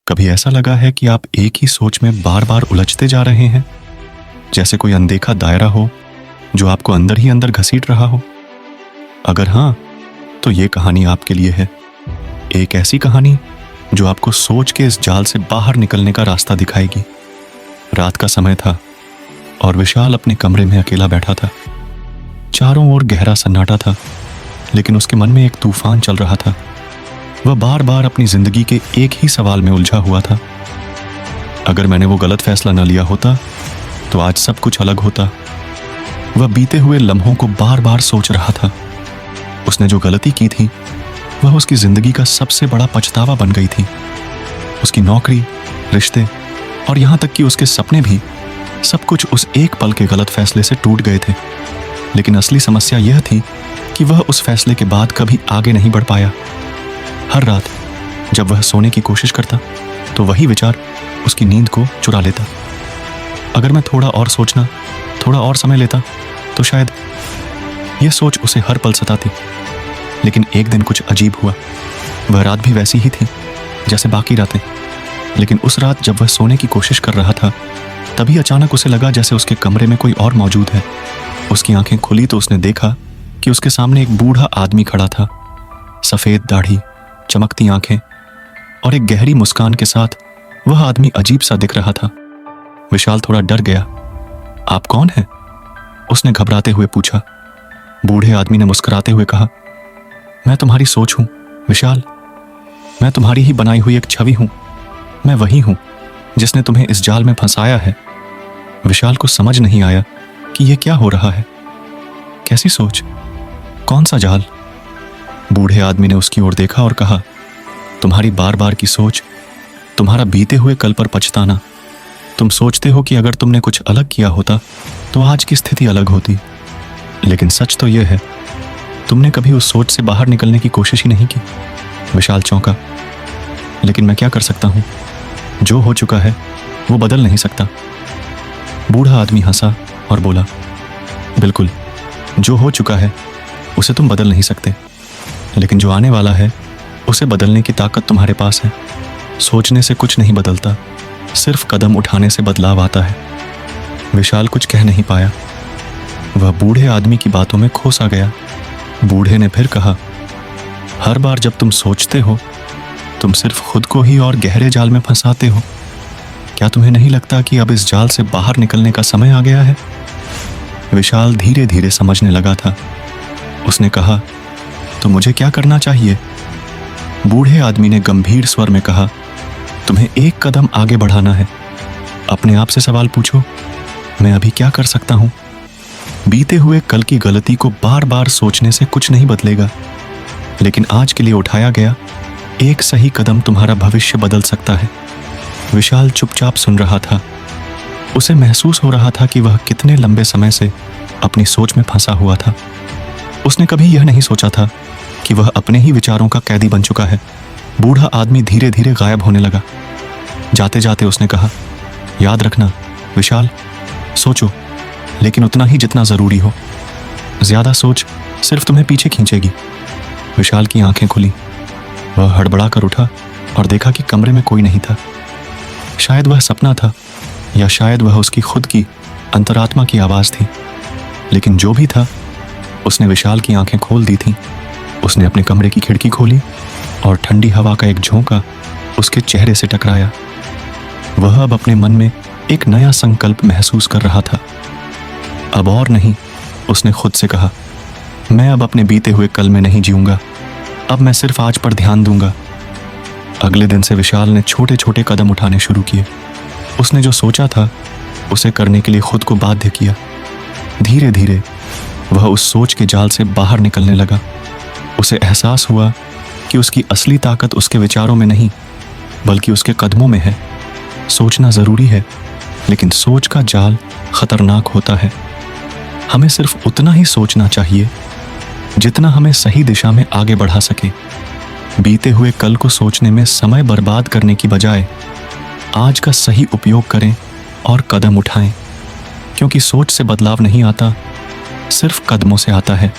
कभी ऐसा लगा है कि आप एक ही सोच में बार बार उलझते जा रहे हैं, जैसे कोई अनदेखा दायरा हो जो आपको अंदर ही अंदर घसीट रहा हो? अगर हाँ, तो ये कहानी आपके लिए है। एक ऐसी कहानी जो आपको सोच के इस जाल से बाहर निकलने का रास्ता दिखाएगी। रात का समय था और विशाल अपने कमरे में अकेला बैठा था। चारों ओर गहरा सन्नाटा था, लेकिन उसके मन में एक तूफान चल रहा था। वह बार बार अपनी जिंदगी के एक ही सवाल में उलझा हुआ था। अगर मैंने वो गलत फैसला न लिया होता तो आज सब कुछ अलग होता। वह बीते हुए लम्हों को बार बार सोच रहा था। उसने जो गलती की थी वह उसकी जिंदगी का सबसे बड़ा पछतावा बन गई थी। उसकी नौकरी, रिश्ते और यहां तक कि उसके सपने भी, सब कुछ उस एक पल के गलत फैसले से टूट गए थे। लेकिन असली समस्या यह थी कि वह उस फैसले के बाद कभी आगे नहीं बढ़ पाया। हर रात जब वह सोने की कोशिश करता तो वही विचार उसकी नींद को चुरा लेता। अगर मैं थोड़ा और सोचना, थोड़ा और समय लेता तो शायद, यह सोच उसे हर पल सताती। लेकिन एक दिन कुछ अजीब हुआ। वह रात भी वैसी ही थी जैसे बाकी रातें, लेकिन उस रात जब वह सोने की कोशिश कर रहा था तभी अचानक उसे लगा जैसे उसके कमरे में कोई और मौजूद है। उसकी आंखें खुली तो उसने देखा कि उसके सामने एक बूढ़ा आदमी खड़ा था। सफेद दाढ़ी, चमकती आंखें और एक गहरी मुस्कान के साथ वह आदमी अजीब सा दिख रहा था। विशाल थोड़ा डर गया। आप कौन हैं? उसने घबराते हुए पूछा। बूढ़े आदमी ने मुस्कुराते हुए कहा, मैं तुम्हारी सोच हूं विशाल। मैं तुम्हारी ही बनाई हुई एक छवि हूं। मैं वही हूं जिसने तुम्हें इस जाल में फंसाया है। विशाल को समझ नहीं आया कि यह क्या हो रहा है। कैसी सोच? कौन सा जाल? बूढ़े आदमी ने उसकी ओर देखा और कहा, तुम्हारी बार बार की सोच, तुम्हारा बीते हुए कल पर पछताना। तुम सोचते हो कि अगर तुमने कुछ अलग किया होता तो आज की स्थिति अलग होती। लेकिन सच तो यह है, तुमने कभी उस सोच से बाहर निकलने की कोशिश ही नहीं की। विशाल चौंका। लेकिन मैं क्या कर सकता हूं? जो हो चुका है वो बदल नहीं सकता। बूढ़ा आदमी हंसा और बोला, बिल्कुल, जो हो चुका है उसे तुम बदल नहीं सकते, लेकिन जो आने वाला है उसे बदलने की ताकत तुम्हारे पास है। सोचने से कुछ नहीं बदलता, सिर्फ कदम उठाने से बदलाव आता है। विशाल कुछ कह नहीं पाया। वह बूढ़े आदमी की बातों में खो सा गया। बूढ़े ने फिर कहा, हर बार जब तुम सोचते हो तुम सिर्फ खुद को ही और गहरे जाल में फंसाते हो। क्या तुम्हें नहीं लगता कि अब इस जाल से बाहर निकलने का समय आ गया है? विशाल धीरे धीरे समझने लगा था। उसने कहा, तो मुझे क्या करना चाहिए? बूढ़े आदमी ने गंभीर स्वर में कहा, तुम्हें एक कदम आगे बढ़ाना है। अपने आप से सवाल पूछो, मैं अभी क्या कर सकता हूं? बीते हुए कल की गलती को बार बार सोचने से कुछ नहीं बदलेगा, लेकिन आज के लिए उठाया गया एक सही कदम तुम्हारा भविष्य बदल सकता है। विशाल चुपचाप सुन रहा था। उसे महसूस हो रहा था कि वह कितने लंबे समय से अपनी सोच में फंसा हुआ था। उसने कभी यह नहीं सोचा था कि वह अपने ही विचारों का कैदी बन चुका है। बूढ़ा आदमी धीरे धीरे गायब होने लगा। जाते जाते उसने कहा, याद रखना विशाल, सोचो, लेकिन उतना ही जितना जरूरी हो। ज्यादा सोच सिर्फ तुम्हें पीछे खींचेगी। विशाल की आंखें खुली। वह हड़बड़ा कर उठा और देखा कि कमरे में कोई नहीं था। शायद वह सपना था, या शायद वह उसकी खुद की अंतरात्मा की आवाज थी। लेकिन जो भी था, उसने विशाल की आंखें खोल दी थीं। उसने अपने कमरे की खिड़की खोली और ठंडी हवा का एक झोंका उसके चेहरे से टकराया। वह अब अपने मन में एक नया संकल्प महसूस कर रहा था। अब और नहीं, उसने खुद से कहा, मैं अब अपने बीते हुए कल में नहीं जीऊंगा। अब मैं सिर्फ आज पर ध्यान दूंगा। अगले दिन से विशाल ने छोटे छोटे कदम उठाने शुरू किए। उसने जो सोचा था उसे करने के लिए खुद को बाध्य किया। धीरे धीरे वह उस सोच के जाल से बाहर निकलने लगा। उसे एहसास हुआ कि उसकी असली ताकत उसके विचारों में नहीं, बल्कि उसके कदमों में है। सोचना जरूरी है, लेकिन सोच का जाल खतरनाक होता है। हमें सिर्फ उतना ही सोचना चाहिए जितना हमें सही दिशा में आगे बढ़ा सके। बीते हुए कल को सोचने में समय बर्बाद करने की बजाय आज का सही उपयोग करें और कदम उठाएं, क्योंकि सोच से बदलाव नहीं आता, सिर्फ कदमों से आता है।